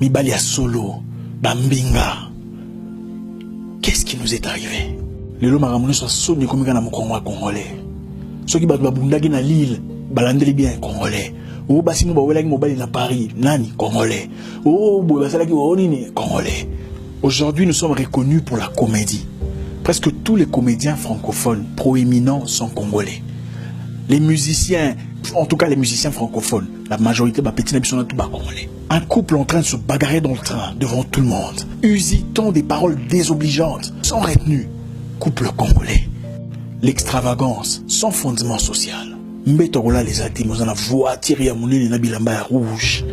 Mibali ya solo, bambinga. Qu'est-ce qui nous est arrivé? Les lots maramounés sont sonnés comme un congolais. Ceux qui battent babundagi na Lille, balandeli bien congolais. Oh, basimo bawelagi mobali na Paris, nani congolais. Oh, basalaki wonini congolais. Aujourd'hui, nous sommes reconnus pour la comédie. Presque tous les comédiens francophones proéminents sont congolais. Les musiciens, en tout cas les musiciens francophones, la majorité des petits sont tout bas congolais. Un couple en train de se bagarrer dans le train devant tout le monde, usitant des paroles désobligeantes, sans retenue. Couple congolais. L'extravagance, sans fondement social. Mbetorola les atimos dans la voiture ya mounini na bilamba ya rouge.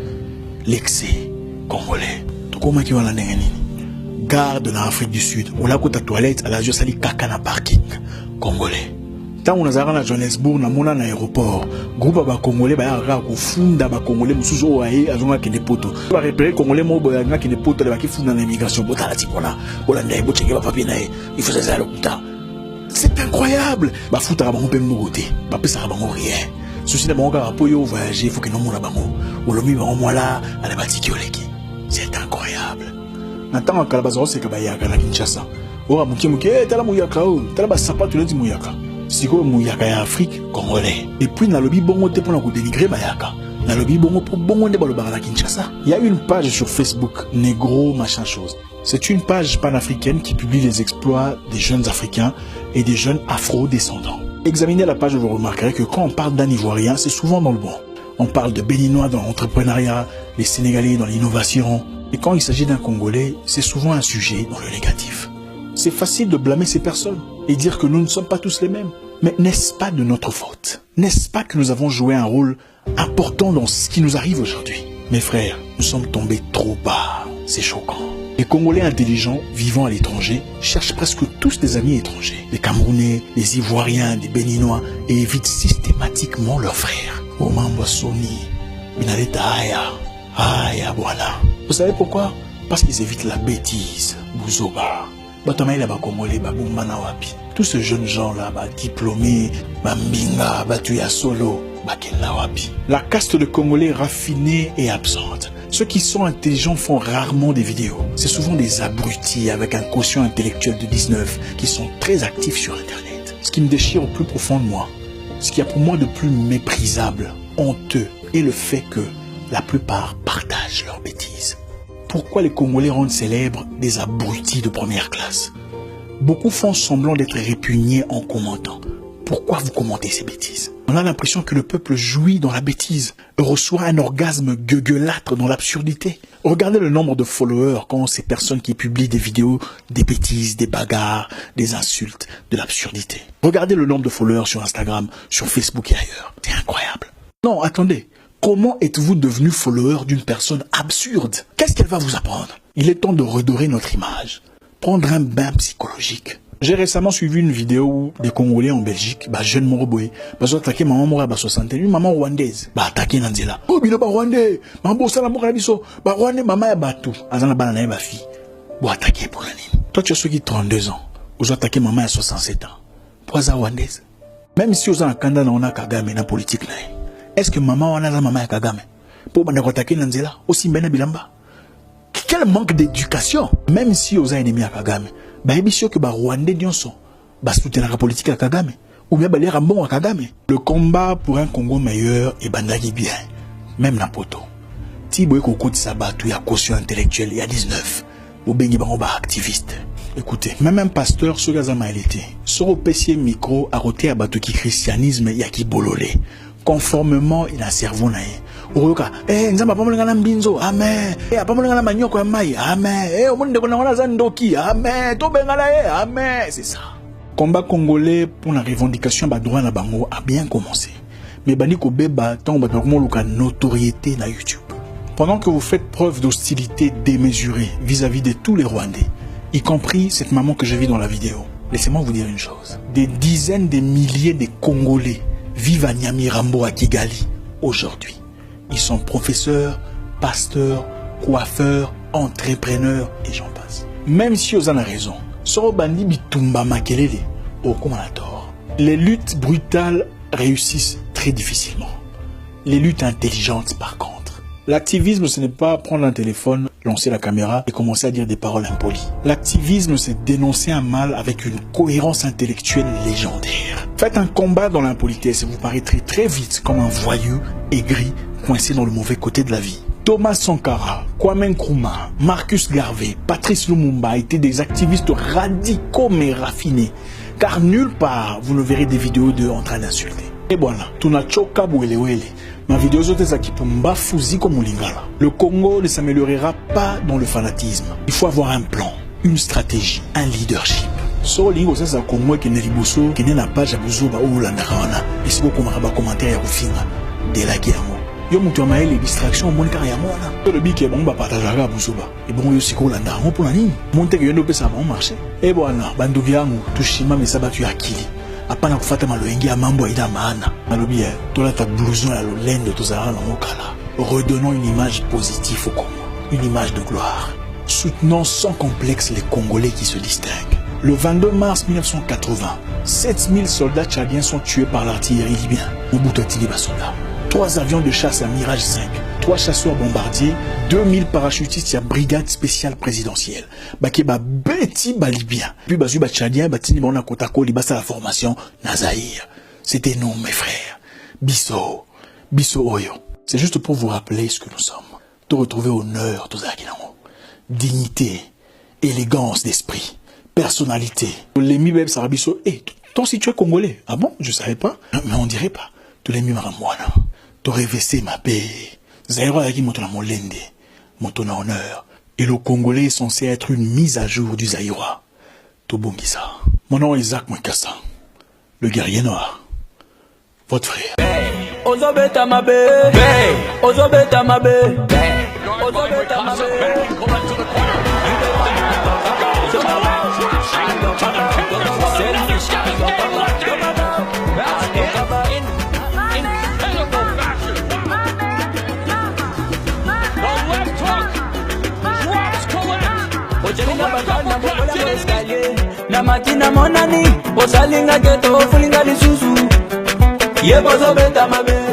L'excès congolais. Tokoma ki wala ndenge nini. Gare de l'Afrique du Sud. Ola kota toilette à la josali kaka na parking congolais. Tant on a à Johannesburg, na mona na aéroport, groupe ba congolais ba yaka ko funda ba congolais musuzo waye azonga ke poto. Ba repérer congolais mo ba yaka ke poto ba ki funda na immigration botala tikona. Ola ndai bo cheke ba papier na il faut ça le kuta. C'est incroyable. Ba futa ba ngopé ngoté. Ba pesa ba ngo rien. Ceci na bango po yo voyager, faut que non mona bango. Olomi ba mo là ala batiki oleki. C'est incroyable. Natanga kala bazoro se ka ba yaka na Kinshasa. Ora muki tala muyaka o, tala ba sapato lezi muyaka. Siko muyaka ya Afrique congolais. Et puis na lobi bongo te pour dénigrer bayaka. Na lobi bongo pour bongo de balobara na Kinshasa. Il y a une page sur Facebook, Négro machin chose. C'est une page panafricaine qui publie les exploits des jeunes Africains et des jeunes afro-descendants. Examinez la page, vous remarquerez que quand on parle d'un Ivoirien, c'est souvent dans le bon. On parle de Béninois dans l'entrepreneuriat, les Sénégalais dans l'innovation. Et quand il s'agit d'un Congolais, c'est souvent un sujet dans le négatif. C'est facile de blâmer ces personnes et dire que nous ne sommes pas tous les mêmes. Mais n'est-ce pas de notre faute? N'est-ce pas que nous avons joué un rôle important dans ce qui nous arrive aujourd'hui? Mes frères, nous sommes tombés trop bas. C'est choquant. Les Congolais intelligents vivant à l'étranger cherchent presque tous des amis étrangers. Les Camerounais, les Ivoiriens, les Béninois et évitent systématiquement leurs frères. Omambo Soni, Minaleta Aya, voilà. Vous savez pourquoi? Parce qu'ils évitent la bêtise. Bouzoba. Tous ces jeunes gens-là, diplômés, Mbinga, Batuya Solo, la caste de Congolais raffinée et absente. Ceux qui sont intelligents font rarement des vidéos. C'est souvent des abrutis avec un quotient intellectuel de 19 qui sont très actifs sur Internet. Ce qui me déchire au plus profond de moi, ce qu'il y a pour moi de plus méprisable, honteux, est le fait que la plupart partagent leurs bêtises. Pourquoi les Congolais rendent célèbres des abrutis de première classe? Beaucoup font semblant d'être répugnés en commentant. Pourquoi vous commentez ces bêtises? On a l'impression que le peuple jouit dans la bêtise, reçoit un orgasme gueulâtre dans l'absurdité. Regardez le nombre de followers quand ces personnes qui publient des vidéos, des bêtises, des bagarres, des insultes, de l'absurdité. Regardez le nombre de followers sur Instagram, sur Facebook et ailleurs. C'est incroyable. Non, attendez. Comment êtes-vous devenu follower d'une personne absurde? Qu'est-ce qu'elle va vous apprendre? Il est temps de redorer notre image. Prendre un bain psychologique. J'ai récemment suivi une vidéo où des Congolais en Belgique, jeune Moroboy, ont attaqué maman Mora 61, une maman rwandaise, attaqué Nanzela. Oh, bilo rwandais, maman sala mora biso, rwandais maman ya batu, azana bana na ba fille. Attaqué pour la nini. Toi tu as ceux qui 32 ans, vous attaqué maman à 67 ans. Pour ça rwandaise. Même si vous avez un candidat on a Kagame na politique là. Est-ce que maman on a la maman ya Kagame? Pour bana attaquer Nanzela aussi mbena bilamba. Quel manque d'éducation. Même si vous avez ennemi à Kagame. Sûr que Rwandais dionso soutenir la politique à Kagame ou bien l'air bon à Kagame. Le combat pour un Congo meilleur est bandagi bien, même na poto. Tiboy koko tisabatu ya caution intellectuelle il y a 19. Ou bengi bango ba activiste. Écoutez, même un pasteur sur Gazama il était. Sur au PC micro a roté à batu qui christianisme ya ki bololé. Conformément il a cerveau naé. Oyoka nzamba pamolenga na mbinzo amen pamolenga na manyoko ya mai amen omonde kona wana za ndoki amen to bengala amen. C'est ça. Combat congolais pour la revendication ba droit na bango a bien commencé. Mais bani ko beba tant ba ko luka notoriété na YouTube. Pendant que vous faites preuve d'hostilité démesurée vis-à-vis de tous les Rwandais, y compris cette maman que j'ai vue dans la vidéo. Laissez-moi vous dire une chose. Des dizaines de milliers de Congolais vivent à Nyamirambo à Kigali aujourd'hui. Ils sont professeurs, pasteurs, coiffeurs, entrepreneurs et j'en passe. Même si vous en avez raison, Sorobandi Bitumba Makelele, au tort. Les luttes brutales réussissent très difficilement. Les luttes intelligentes, par contre, L'activisme, ce n'est pas prendre un téléphone, lancer la caméra et commencer à dire des paroles impolies. L'activisme, c'est dénoncer un mal avec une cohérence intellectuelle légendaire. Faites un combat dans l'impolitesse et vous paraîtrez très vite comme un voyou aigri, coincé dans le mauvais côté de la vie. Thomas Sankara, Kwame Nkrumah, Marcus Garvey, Patrice Lumumba étaient des activistes radicaux mais raffinés. Car nulle part, vous ne verrez des vidéos d'eux en train d'insulter. Et voilà, tunachoka bwelewele. Ma vidéo zote za kipumba fuzi comme Lingala. Le Congo ne s'améliorera pas dans le fanatisme. Il faut avoir un plan, une stratégie, un leadership. So lingo sasa Congo qui ne liboso, qui n'a pas jabuzo ba oulandarana. Et si vous commentaire ya kufinga de la guerre. Yo mutu amaye les distractions monika ya mona. Le bike bon ba partager ga buzoba. Et bon yo siko landa ngo pour nani? Monte que yo no pesa bon marché. Et voilà, bandugi yangu tushima mesabatu ya akili. Apana kufata maloengi ya mambo ida maana. Malobi tola ta blouson ya lolendo tozara na mokala. Redonnons une image positive au Congo, une image de gloire. Soutenons sans complexe les Congolais qui se distinguent. Le 22 mars 1980, 7000 soldats tchadiens sont tués par l'artillerie libyenne. Mobutu Atili Basoda. 3 avions de chasse à Mirage 5, 3 chasseurs bombardiers, 2000 parachutistes à brigade spéciale présidentielle. Bakeba beti balibien. Puis bazu ba tchadien batini bona kotako libasa la formation Nazaïr. C'était nous mes frères. Bisso Oyo. C'est juste pour vous rappeler ce que nous sommes. De retrouver honneur tozakinamo. Dignité, élégance d'esprit, personnalité. Les mi sarabiso. Toi si tu es congolais. Ah bon, je savais pas. Mais on dirait pas. Tous les mi maramwana. T'aurais vessé ma paix. Zaïro yaki motona molende, motona honneur. Et le Congolais est censé être une mise à jour du Zaïrois. Tobongisa. Mon nom est Isaac Mwekassa, le guerrier noir. Votre frère. Ozobeta mabe. Ozobeta mabe. Ozobeta mabe. Na makina monani, osalinga geto, fulinga lisusu. Ye bozo beta mabe.